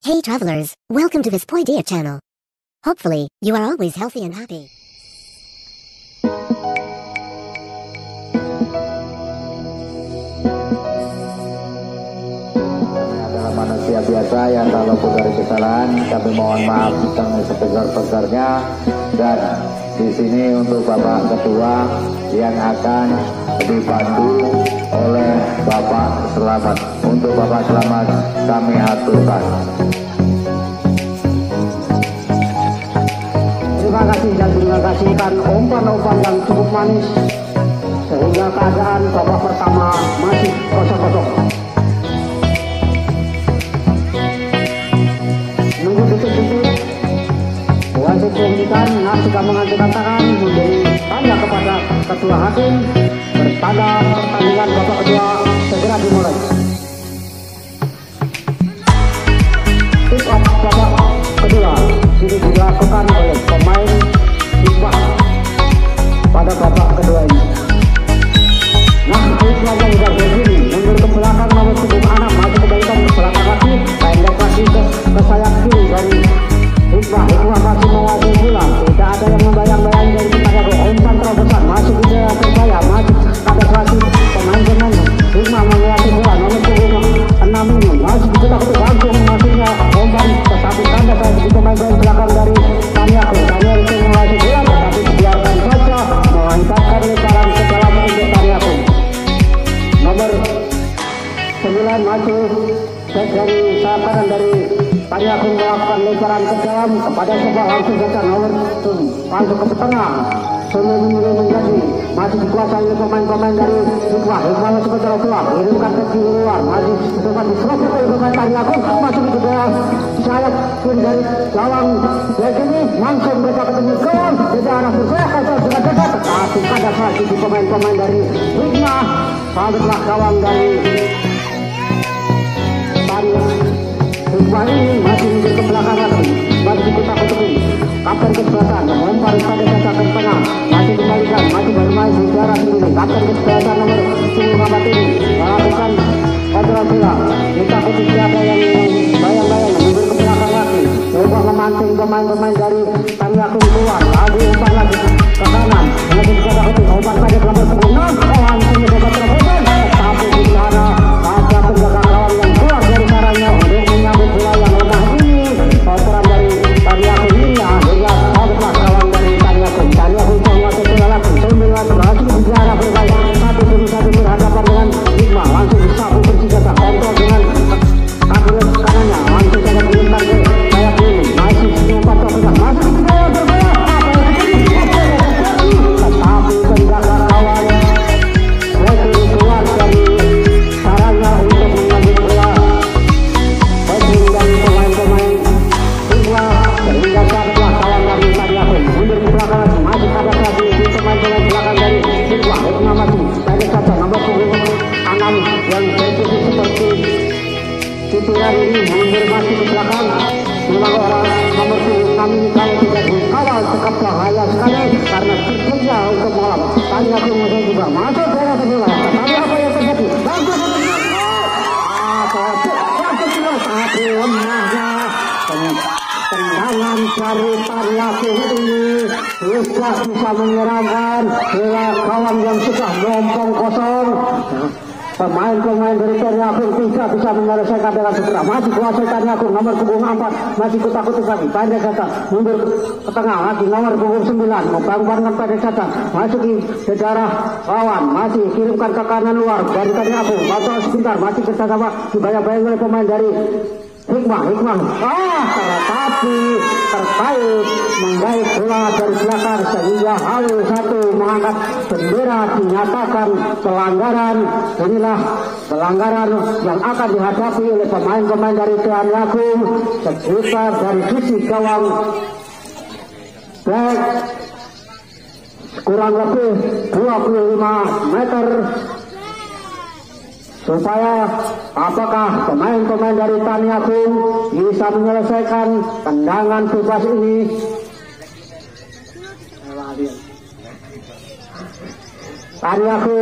Hey travelers, welcome to this Point Ear channel. Hopefully, you are always healthy and happy. Adalah manusia biasa yang kalaupun dari kesalahan kami mohon maaf yang sebesar-besarnya, dan di sini untuk Bapak Ketua yang akan dibantu oleh Bapak Selamat. Untuk Bapak Selamat kami aturkan. Terima kasih dan terima kasihkan umpan-umpan yang cukup manis sehingga keadaan babak pertama masih kosong-kosong. Nunggu detik-detik, wasit memberikan sudah menghancurkan tangan memberi tanda kepada ketua hakim bertanda pertandingan babak kedua segera dimulai. Tip off babak kedua ini dilakukan oleh pemain Hikmah pada babak kedua ini. Nah, Hikmah yang sudah berdiri mundur ke belakang nomor punggung 6 masuk kembalikan ke belakang lagi, pendek lagi ke sayap kiri dari Hikmah. Hikmah masih menguasai bola, tidak ada yang membayang-bayang dari kepada umpan terobosan masuk di daerah berbahaya, masuk ada lagi pemain-pemain Hikmah menguasai bola nomor punggung 6 ini masih di bola ke langsung masuknya umpan, tetapi tanda saya di pemain-pemain belakang dari Taniaku. Taniaku itu menguasai bola tetapi dibiarkan saja menghantarkan lebaran ke dalam untuk Taniaku. Nomor 9 maju dari sayap kanan dari Taniaku melakukan lebaran ke dalam kepada sebuah langsung saja nomor langsung ke tengah. Semua menjadi masih dikuasai oleh pemain-pemain dari Hikmah. Hikmah masih berjalan keluar, kirimkan ke kiri luar, masih diserang diserobot oleh pemain Taniaku, masuk ke dalam sayap kiri dari gawang dari sini langsung mereka ketemu gawang dari arah bergerak atau sudah dekat, tapi ada lagi di pemain-pemain dari Hikmah. Sahabatlah gawang dari Hikmah ini masih mundur ke belakang lagi, masih dikutak-kutuki. Kapten kesebelasan melempar pada dasar ke tengah, masih dikembalikan, masih bermain di daerah sendiri. Kapten kesebelasan nomor 10 Mamat ini melakukan kontrol bola. Ditakuti siapa yang bayang-bayang mundur ke belakang lagi, coba memancing pemain-pemain dari Taniaku keluar. Lalu umpan lagi ke kanan, masih dikatakuti umpan pada nomor 10. Langsung mencoba terobosan, tapi di sana ada penjaga gawang yang keluar dari sarangnya untuk menyambut bola yang lemah ini. Operan dari Taniaku ini akhirnya sahabatlah kawan dari Taniaku. Taniaku menguasai bola lagi, sembilan lagi di daerah berbahaya, satu berhadapan dengan Hikmah, langsung disapu bersenjata, kontrol dengan kaki kanannya, langsung saja melempar ke sayap kiri, masih umpan terobosan, masih di daerah berbahaya, tetapi penjaga kawan Wesley keluar dari sarangnya untuk mengambil bola. Wesley dan pemain-pemain Hikmah sehingga saatlah kawan dari Taniaku mundur ke belakang lagi, masih ada lagi di pemain-pemain belakang dari Hikmah. Hikmah masih pendek saja nomor punggung 6 yang berposisi seperti titular ini mundur masih ke belakang. Memang orang nomor punggung 6 ini kalau tidak dikawal cukup bahaya sekali karena strukturnya untuk malam. Taniaku musuh juga masuk bola ke bola, tetapi apa yang terjadi? Bagus tapi lemahnya tendangan dari Taniaku ini sudah bisa menyerangkan bola kawan yang sudah lompong kosong. Pemain-pemain dari Taniaku tidak bisa menyelesaikan dengan segera. Masih kuasai Taniaku nomor punggung 4, masih kutak-kutuk lagi, pendek saja mundur ke tengah lagi nomor punggung 9 membangunkan pendek saja masuk ke daerah kawan, masih kirimkan ke kanan luar dari Taniaku. Kontrol sebentar, masih bersama dibayang-bayang oleh pemain dari Hikmah. Tetapi terkait menggait bola dari belakang sehingga HW1 mengangkat bendera dinyatakan pelanggaran. Inilah pelanggaran yang akan dihadapi oleh pemain-pemain dari Taniaku sekitar dari sisi gawang back kurang lebih 25 meter, supaya apakah pemain-pemain dari Taniaku bisa menyelesaikan tendangan bebas ini. Taniaku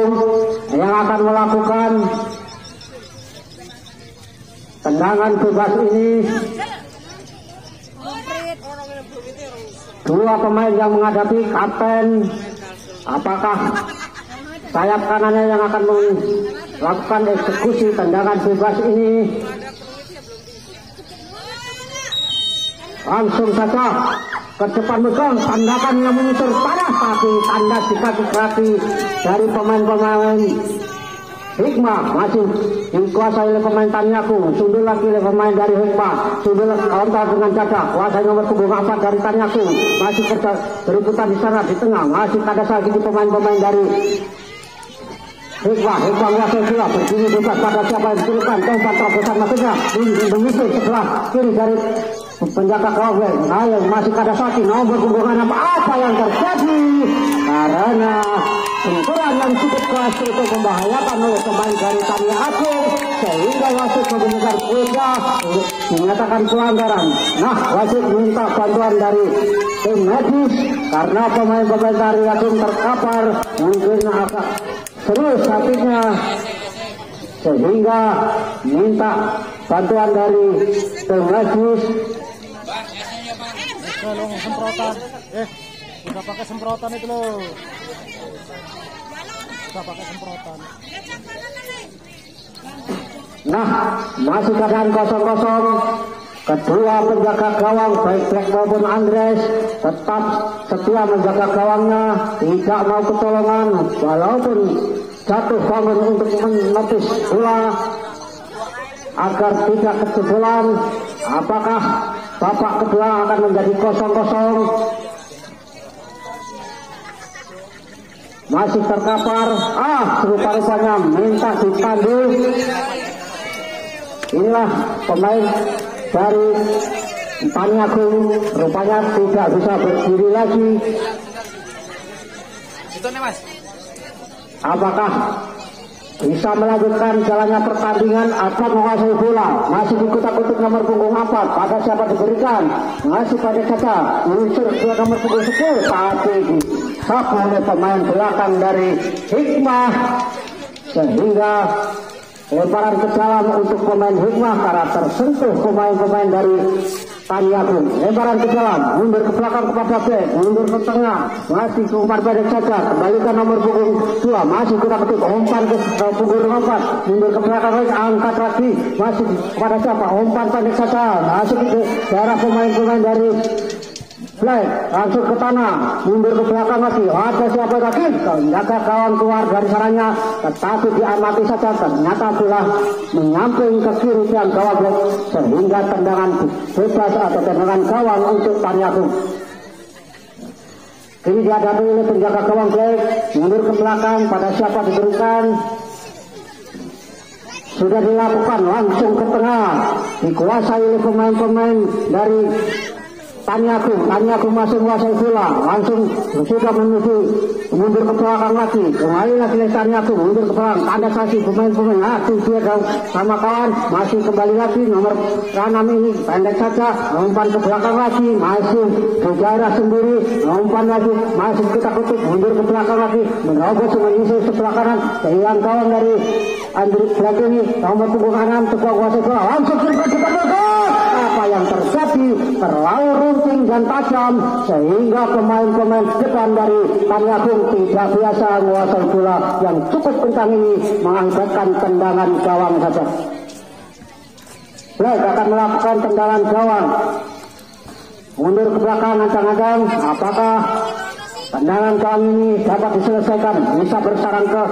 yang akan melakukan tendangan bebas ini dua pemain yang menghadapi kapten. Apakah sayap kanannya yang akan melakukan eksekusi tendangan bebas ini? Langsung saja ke depan megang tandakan yang menyusur tanah, tapi tandas di kaki dari pemain-pemain Hikmah masih dikuasai oleh pemain Tanyaku. Sundul lagi oleh pemain dari Hikmah. Sundul counter dengan Caca. Kuasai nomor punggung 4 dari Tanyaku. Masih kerja berikutan di sana di tengah. Masih ada lagi di pemain-pemain dari Hikmah menguasai bola. Berdiri bebas pada siapa yang dituliskan. Tempat terobosan maksudnya. Menyusul sebelah kiri dari penjaga gawang. Nah, masih ada lagi nomor punggung 6. Apa yang terjadi? Karena benturan yang cukup keras itu membahayakan oleh pemain dari Tani Agung, sehingga wasit membenarkan bola dinyatakan pelanggaran. Nah, wasit minta bantuan dari tim medis karena pemain-pemain Tani Agung terkapar, mungkin agak serius hatinya, sehingga minta bantuan dari tim medis. Tolong semprotan, udah pakai semprotan itu loh. Udah pakai semprotan. Nah, masih keadaan kosong-kosong. Kedua penjaga gawang baik Black maupun Andres tetap setia menjaga gawangnya, tidak mau ketolongan walaupun jatuh bangun untuk menepis bola agar tidak kejebolan. Apakah babak kedua akan menjadi kosong-kosong? Masih terkapar, rupa-rupanya minta dipandu. Inilah pemain dari Tani Agung, rupanya tidak bisa berdiri lagi. Apakah bisa melanjutkan jalannya pertandingan atau menguasai bola? Masih dikutak-kutuk nomor punggung 4, pada siapa diberikan? Masih pada Caca, meluncur ke nomor punggung 10, tapi disapu oleh pemain belakang dari Hikmah, sehingga lemparan ke dalam untuk pemain Hikmah karena tersentuh pemain-pemain dari Tani Agung. Lemparan ke dalam, mundur ke belakang kepada Bek, mundur ke tengah, masih ke umpan pendek saja, kembalikan nomor punggung 2, masih kita ketik umpan ke punggung 4, mundur ke belakang lagi, angkat lagi, masih kepada siapa? Umpan pendek saja, masih ke daerah pemain-pemain dari Black, langsung ke tanah, mundur ke belakang lagi, ada siapa lagi? Jaga kawan keluar dari saranya, tetapi diamati saja, ternyata bola menyamping ke kiri tiang gawang Black, sehingga tendangan bebas atau tendangan gawang untuk Tani Agung. Kini dihadapi oleh penjaga gawang Black, mundur ke belakang, pada siapa diberikan? Sudah dilakukan, langsung ke tengah, dikuasai oleh pemain-pemain dari Tani Agung masih menguasai bola, langsung sudah menuju mundur ke belakang lagi, kembali lagi Tani Agung mundur ke belakang, tanda lagi pemain-pemain, dia sama kawan, masih kembali lagi nomor 6 ini, pendek saja, umpan ke belakang lagi, masih ke daerah sendiri, umpan lagi, masih kita kutuk, mundur ke belakang lagi, menerobos mengisi sebelah kanan, sehingga kawan dari Andri Black ini, nomor punggung 6, tegak kuasai bola, langsung kita apa yang terjadi? Terlalu runting dan tajam sehingga pemain-pemain depan dari Tani Agung tidak biasa menguasai bola yang cukup kencang ini, mengakibatkan tendangan gawang saja. Black akan melakukan tendangan gawang, mundur ke belakang ancang-ancang. Apakah tendangan gawang ini dapat diselesaikan? Bisa bersarang ke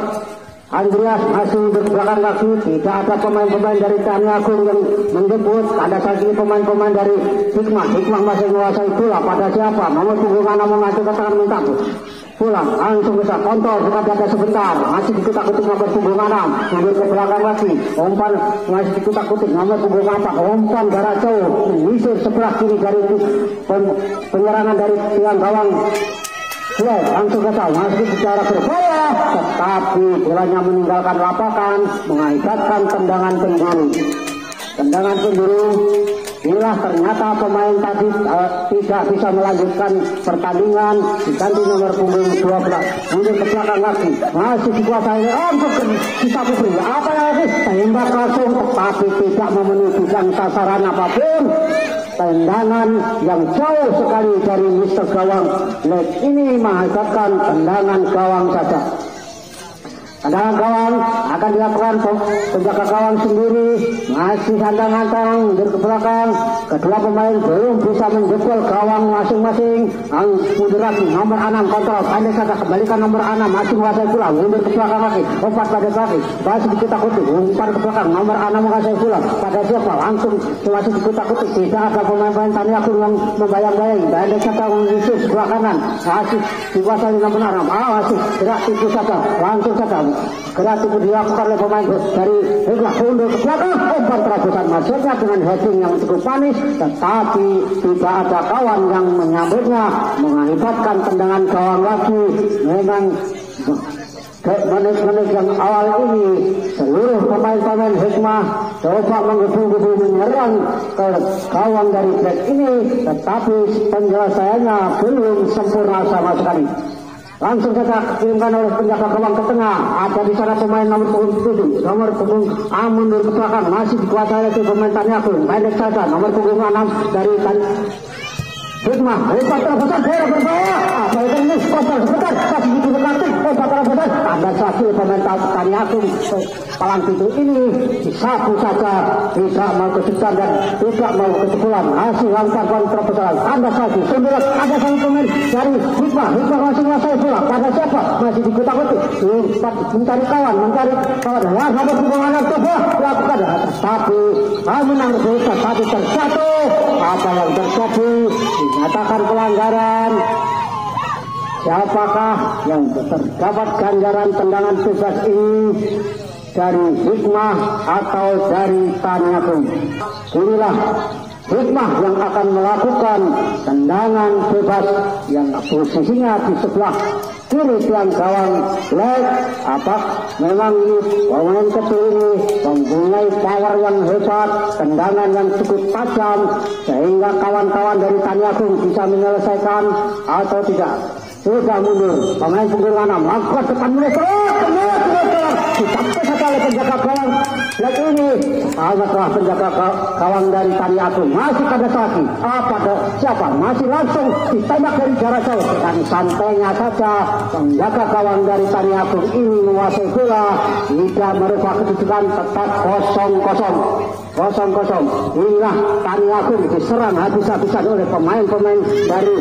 Andreas, masih belakang lagi, tidak ada pemain-pemain dari Tani Agung yang menjemput, ada lagi pemain-pemain dari Hikmah masih menguasai bola, pada siapa? Nomor punggung 6 mengacu katakan minta pulang, langsung bisa kontrol, kita ada sebentar, masih dikutak-kutik nomor punggung 6, mundur ke belakang lagi, umpan masih dikutak-kutik nomor punggung 4, umpan jarak jauh, menyisir sebelah kiri dari penyerangan dari tiang gawang. Langsung ke tahu, masih bicara berbahaya, tetapi bolanya meninggalkan lapangan, mengakibatkan tendangan penjuru. Tendangan penjuru, inilah ternyata pemain tadi tidak bisa melanjutkan pertandingan, diganti nomor punggung 12, mundur ke belakang lagi, masih dikuasai, langsung ke kita putri, apa lagi, tembak langsung, tapi tidak memenuhi bidang sasaran apapun. tendangan yang jauh sekali dari Mr. Gawang. Leg ini menghasilkan tendangan gawang saja. Tendangan gawang akan dilakukan penjaga gawang sendiri, masih sandang-sandang mundur ke belakang. Kedua pemain belum bisa menjebol gawang masing-masing. Mundur lagi nomor 6 kontrol pendek saja, kembalikan nomor 6 masih menguasai bola, mundur ke belakang lagi, umpan pada kaki, masih dikutak-kutik, umpan ke belakang nomor 6 menguasai bola pada siapa, langsung masih dikutak-kutik. Tidak ada pemain-pemain Tani Agung yang membayang-bayang, pendek saja mengisi sebelah kanan, masih dikuasai nomor 6. Masih gerak tipu saja, langsung saja gerak tipu dilakukan oleh pemain dari Hikmah, mundur ke belakang, umpan terobosan masuknya dengan heading yang cukup manis, tetapi tidak ada kawan yang menyambutnya, mengakibatkan tendangan gawang lagi. Memang menit-menit yang awal ini seluruh pemain-pemain Hikmah coba menggebu-gebu menyerang ke gawang dari back ini, tetapi penyelesaiannya belum sempurna sama sekali. Langsung saja kirimkan oleh penjaga gawang ke tengah. Ada di sana pemain nomor punggung 7, nomor punggung A mundur ke belakang, masih dikuasai oleh pemain Tani Agung. Pendek saja nomor punggung 6 dari Hikmah. Umpan terobosan daerah berbahaya. Baikkan ini umpan sebentar, kasih di belakang, umpan terobosan. Ada satu pemain Tani Agung palang pintu ini disapu saja, tidak mau kesulitan dan tidak mau kesulitan. Hasil umpan terobosan. Ada satu, sembilan, ada satu pemain dari Hikmah. Hikmah masih menguasai bola. Pada siapa? Masih dikutak-kutik. Mencari kawan. Wah, nomor punggung 6 coba lakukan. Tapi menang berita, tapi terjatuh. Apa yang terjadi? Dinyatakan pelanggaran. Siapakah yang terdapat ganjaran tendangan bebas ini? Dari Hikmah atau dari Tani Agung? Inilah Hikmah yang akan melakukan tendangan bebas yang posisinya di sebelah kiri tiang gawang leg. Apa memang pemain kecil ini mempunyai power yang hebat, tendangan yang cukup tajam, sehingga kawan-kawan dari Tani Agung bisa menyelesaikan atau tidak. Sudah mundur pemain punggung 6 melakukan tekan mulai sampai saja oleh penjaga gawang leg ini. Setelah penjaga gawang dari Tani Agung masih pada lagi. Pada siapa? Masih langsung ditembak dari jarak jauh. Dan santainya saja penjaga gawang dari Tani Agung ini menguasai bola. Tidak merubah kedudukan, tetap 0-0. Inilah Tani Agung diserang habis-habisan oleh pemain-pemain dari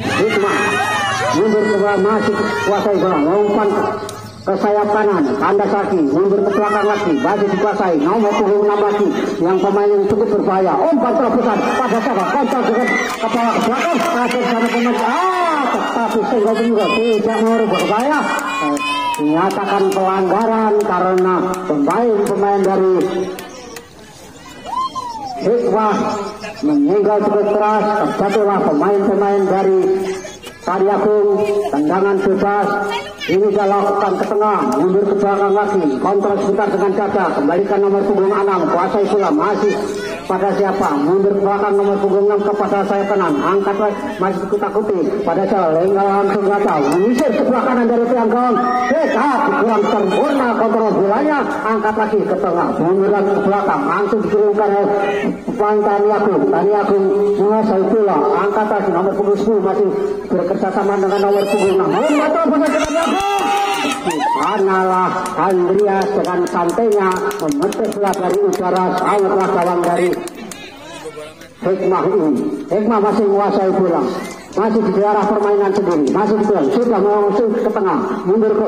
Hikmah. Mundur ke belakang, masih kuasai bola, umpan ke sayap kanan, tanda kaki, mundur ke belakang lagi, masih dikuasai, nomor punggung 6 lagi, yang pemain yang cukup berbahaya, umpan terobosan pada siapa, kontak dengan kepala ke belakang, ada sana pemain, tetapi sehingga juga tidak merubah berbahaya. Dinyatakan pelanggaran karena pemain-pemain dari Hikmah meninggal cukup keras. Terjatuhlah pemain-pemain dari Tani Agung, tendangan bebas. Ini dia lakukan ke tengah, mundur ke belakang lagi, kontrol sebentar dengan dada, kembalikan nomor punggung 6, kuasai bola, masih pada siapa, mundur ke belakang nomor punggung 6 kepada sayap kanan, angkat masih dikutak-kutik, pada siapa, lenggal langsung gatal, menyisir sebelah kanan dari tiang gawang, kurang sempurna kontrol bolanya, angkat lagi ke tengah, mundur lagi ke belakang, langsung dikirimkan oleh pemain Tani Agung menguasai bola, angkat lagi nomor punggung 10 masih bekerja sama dengan nomor punggung 6, Analah Andreas dengan santainya memetik bola dari udara, sautlah gawang dari Hikmah ini. Hikmah masih menguasai bola, masih di daerah permainan sendiri, masih di dalam, sudah mengusung ke tengah, mundur ke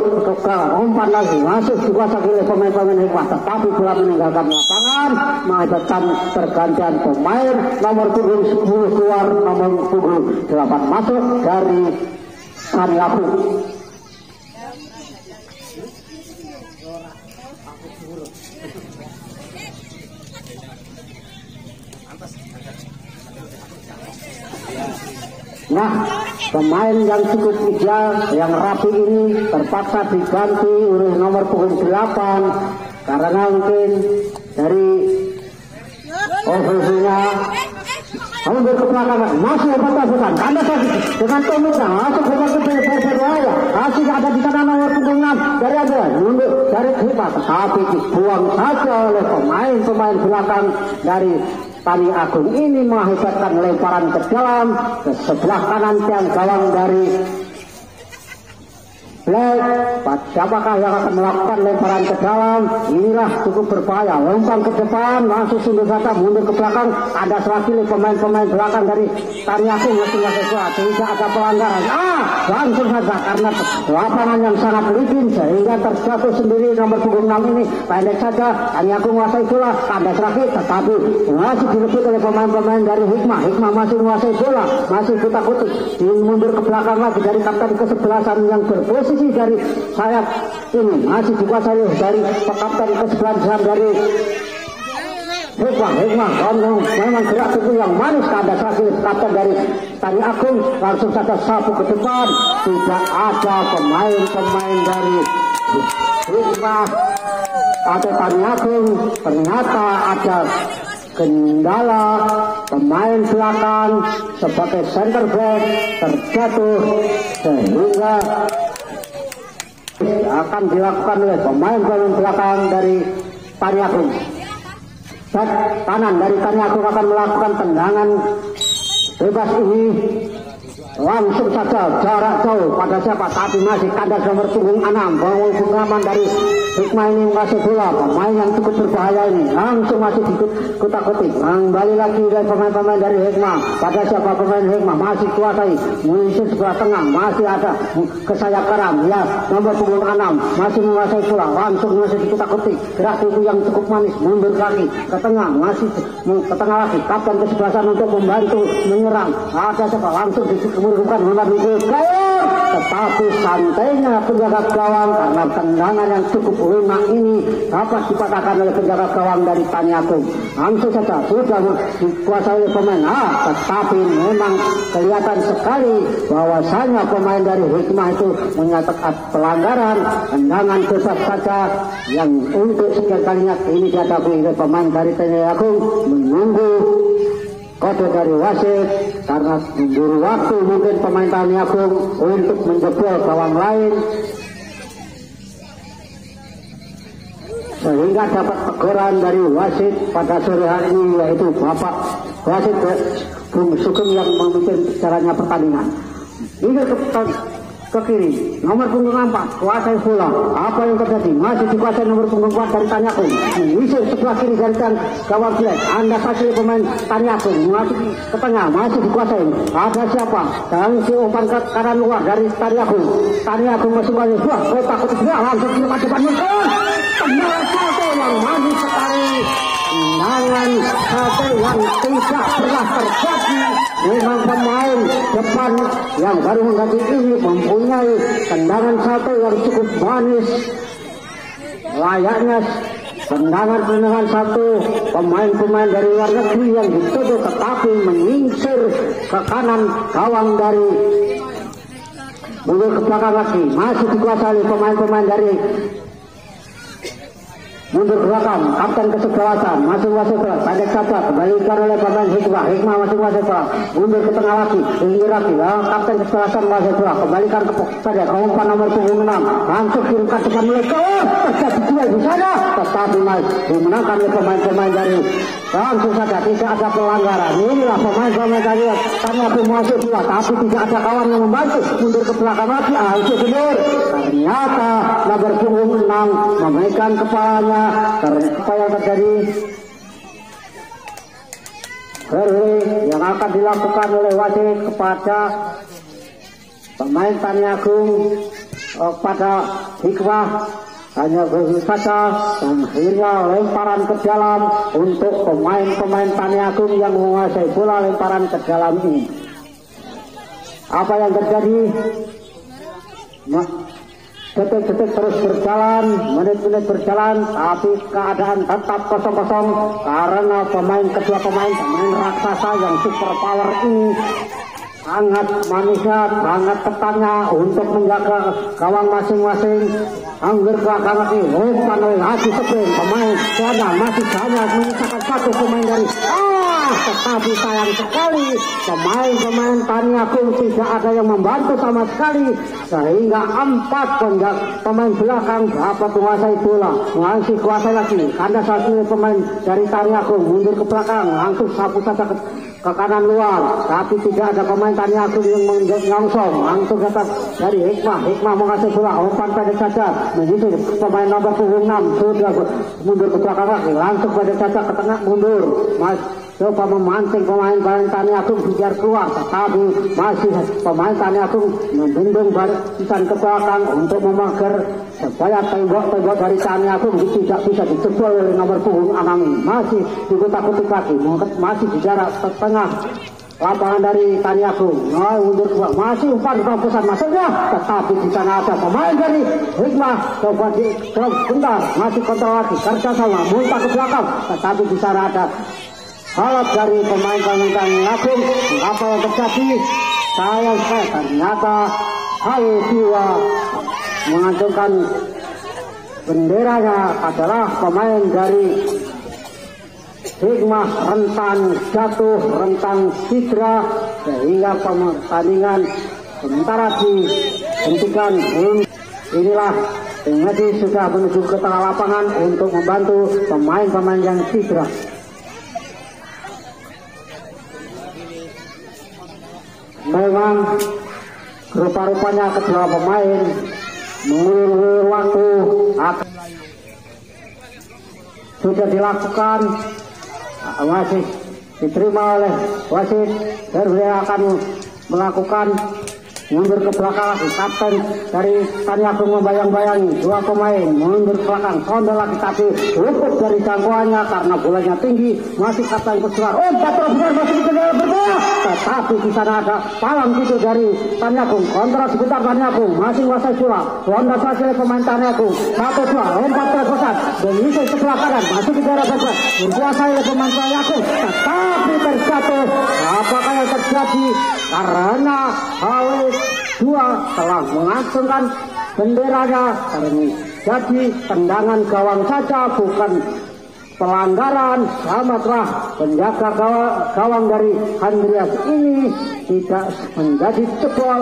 umpan lagi, masih dikuasai oleh pemain-pemain Hikmah, tetapi bola meninggalkan lapangan, mengakibatkan pergantian pemain, nomor punggung 10 keluar, nomor punggung 8 masuk dari Tani Agung. Nah, pemain yang cukup ideal, yang rapi ini terpaksa diganti oleh nomor punggung 8 karena mungkin dari ofisinya mundur ke belakang, masih lepas-lepasan, anda tadi dengan Tomita masuk ke berbahaya, masih ada di sana nomor punggung 6 dari Anda, mundur dari Hikmah, tetapi dibuang saja oleh pemain belakang dari Tani Agung ini mengakibatkan lemparan ke dalam ke sebelah kanan tiang gawang dari Black. Siapakah yang akan melakukan lemparan ke dalam? Inilah cukup berbahaya. Lempang ke depan, langsung sundur saja, mundur ke belakang. Ada serakili pemain-pemain belakang dari Tani Agung masing-masing kuat. Tidak ada pelanggaran. Langsung saja karena lapangan yang sangat licin sehingga terjatuh sendiri nomor punggung 6 ini. Pendek saja, Tani Agung menguasai bola. Ada serakili tetapi masih direbut oleh pemain-pemain dari Hikmah. Hikmah masih menguasai bola, masih kutak-kutik. Mundur ke belakang lagi dari kapten kesebelasan yang berposisi dari sayap ini masih dikuasai dari kapten kesebelasan dari Hikmah memang gerak itu yang manis. Ada sakit kapten dari Tani Agung langsung saja sapu ke depan. Tidak ada pemain-pemain dari Hikmah atau Tani Agung. Ternyata ada kendala pemain belakang sebagai center back terjatuh sehingga akan dilakukan oleh pemain belakang dari Tani Agung. Back kanan dari Tani Agung akan melakukan tendangan bebas ini. Langsung saja jarak jauh pada siapa, tapi masih kandas nomor punggung 6. Pengumuman dari Hikmah ini mengasih bola. Pemain yang cukup berbahaya ini langsung masih dikutak-kutik. Kembali lagi dari pemain-pemain dari Hikmah. Pada siapa pemain Hikmah masih kuasai mengisi sebelah tengah, masih ada ke sayap kanan. Ya, nomor punggung 6 masih menguasai bola. Langsung masih dikutak-kutik. Gerak itu yang cukup manis, mundur lagi ke tengah, masih ke tengah lagi. Kapten kesebelasan untuk membantu menyerang. Ada siapa langsung bukan melalui gawang, tetapi santainya penjaga gawang karena tendangan yang cukup lunak ini dapat dipatahkan oleh penjaga gawang dari Tani Agung. Langsung saja sudah dikuasai oleh pemain, tetapi memang kelihatan sekali bahwasanya pemain dari Hikmah itu menyatakan pelanggaran tendangan bebas saja yang untuk sekian kalinya ini dihadapi oleh pemain dari Tani Agung. Menunggu kode dari wasit karena memburu waktu mungkin pemain Tani Agung untuk menjebol gawang lain sehingga dapat teguran dari wasit pada sore hari ini, yaitu Bapak wasit Bung Sugeng yang memimpin caranya pertandingan. Ini ke kiri, nomor punggung 4 kuasai bola. Apa yang terjadi? Masih dikuasai nomor punggung 4 dari Tani Agung. Mengisi sebelah kiri dari gawang Black. Anda pasti pemain Tani Agung masih ke tengah, masih dikuasai. Ada siapa? Dan si umpan ke kanan luar dari Tani Agung. Tani Agung masih kuasai. Wah, kotak langsung ke depan. Tendangan satu yang manis sekali. Tendangan satu yang tidak pernah terjadi. Memang pemain depan yang baru mengganti ini mempunyai tendangan satu yang cukup manis. Layaknya tendangan satu pemain-pemain dari luar negeri yang dituduh tetapi menyingsir ke kanan gawang dari mundur ke belakang lagi. Masih dikuasai pemain-pemain dari mundur ke belakang, kapten kesebelasan masih menguasai bola. Pendek saja kembalikan oleh pemain Hikmah masih menguasai bola. Mundur ke tengah lagi, tinggi lagi. Kapten kesebelasan menguasai bola. Kembalikan ke pada umpan nomor punggung 6. Langsung kirimkan depan mulai terjadi duel di sana, tetapi dimenangkan oleh pemain-pemain dari langsung saja tidak ada pelanggaran. Inilah pemain-pemain dari Tani Agung menguasai bola, tapi tidak ada kawan yang membantu. Mundur ke belakang lagi, itu benar. Ternyata nomor punggung 6 memegang kepalanya. Apa yang terjadi? Yang akan dilakukan oleh wasit kepada pemain Tani Agung pada Hikmah hanya begitu saja, dan akhirnya lemparan ke dalam untuk pemain-pemain Tani Agung yang menguasai bola. Lemparan ke dalam ini apa yang terjadi? Detik-detik terus berjalan, menit-menit berjalan, tapi keadaan tetap kosong-kosong karena kedua pemain raksasa yang super power ini sangat manisnya, sangat ketatnya untuk menjaga gawang masing-masing. Anggur belakang lagi, umpan oleh Haji Seprin, pemain Tiana masih hanya menyisakan satu pemain dari tengah, tetapi sayang sekali pemain-pemain Tani Agung tidak ada yang membantu sama sekali, sehingga 4 pemain belakang dapat menguasai bola, masih kuasai lagi. Karena saat ini pemain dari Tani Agung mundur ke belakang, langsung sapu saja ke kanan luar, tapi tidak ada pemain Tani Agung yang menyongsong, langsung datang dari Hikmah mengasih bola, umpan pendek saja menuju pemain nomor punggung 6, sudah mundur ke belakang lagi, langsung pendek saja ke tengah mundur, coba memancing pemain Tani Agung biar keluar, tetapi masih pemain Tani Agung membendung barisan ke belakang untuk memagar supaya tembok dari Tani Agung tidak bisa dijebol oleh nomor punggung 6 ini. Masih dikutak-kutik lagi, masih di jarak tengah lapangan dari Tani Agung. Mundur ke belakang, masih umpan pusat masuknya, tetapi di sana ada pemain dari Hikmah, coba bentar, masih kontrol lagi, kerjasama muntah ke belakang, tetapi di sana ada halap dari pemain Tani Agung. Apa yang terjadi? Sayang sekali ternyata hal jiwa mengacungkan benderanya adalah pemain dari Hikmah rentan jatuh, rentan cedera, sehingga pertandingan sementara dihentikan. Inilah Messi sudah menuju ke tengah lapangan untuk membantu pemain-pemain yang cedera. Memang rupa-rupanya kedua pemain mengulur waktu sudah dilakukan, masih diterima oleh wasit, dan beliau akan melakukan mundur ke belakang lagi. Kapten dari Tani Agung membayang-bayangi 2 pemain mundur ke belakang, sondol lagi, tapi luput dari jangkauannya karena bolanya tinggi. Masih kapten keluar, benar masih dikejar berbola, tetapi di sana ada palang gitu dari Tani Agung. Kontrol sebentar Tani Agung, masih menguasai bola, Honda saja pemain Tani Agung, 1-2, lompat terpusat, menyisir sebelah kanan, masih di daerah bebas, menguasai oleh pemain Tani Agung, tetapi terjatuh. Apakah yang terjadi? Karena HW2 telah mengacungkan benderanya, jadi tendangan gawang saja, bukan pelanggaran. Selamatlah penjaga gawang dari Andreas ini tidak menjadi jebol.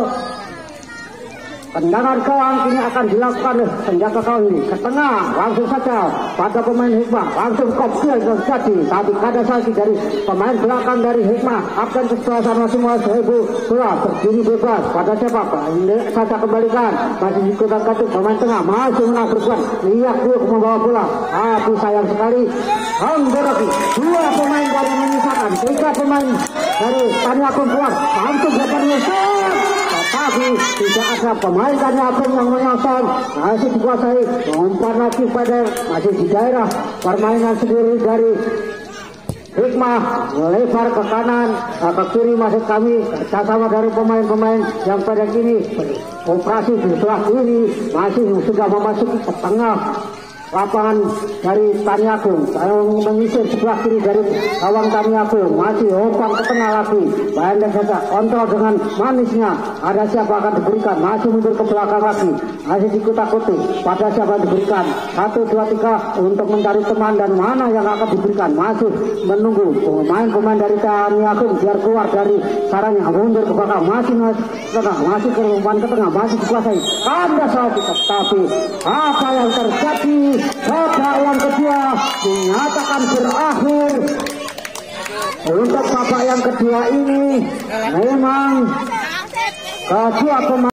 Tendangan gawang ini akan dilakukan oleh penjaga gawang ini ke tengah, langsung saja pada pemain Hikmah, langsung kopil terjadi, tapi kada lagi dari pemain belakang dari Hikmah. Kapten kesebelasan masih menguasai bola, berdiri bebas pada siapa? Ini saja kembalikan, masih ikutan katup pemain tengah, masih menabrakkan, lihat dulu membawa bola, tapi sayang sekali hampir lagi 2 pemain dari menyisakan, 3 pemain dari Tani Agung keluar, langsung dapat menyesal, tapi tidak ada pemain Tani Agung yang menyosong, masih dikuasai, umpan lagi pada masih di daerah permainan sendiri dari Hikmah, melebar ke kanan, ke kiri maksud kami, kerjasama dari pemain-pemain yang pada kini operasi di sebelah kiri, masih sudah memasuki ke tengah lapangan dari Tani Agung, menyisir sebelah kiri dari gawang Tani Agung, masih umpan ke tengah lagi, bayangkan saja kontrol dengan manisnya, ada siapa akan diberikan, masih mundur ke belakang lagi, masih dikutak-kutik, pada siapa diberikan, 1, 2, 3 untuk mencari teman dan mana yang akan diberikan, masih menunggu pemain-pemain dari Tani Agung biar keluar dari sarangnya, mundur ke belakang, masih tengah, masih ke umpan ke tengah, masih dikuasai, ada saat tapi apa yang terjadi? Babak yang kedua dinyatakan berakhir. Untuk babak yang kedua ini memang kedua pemain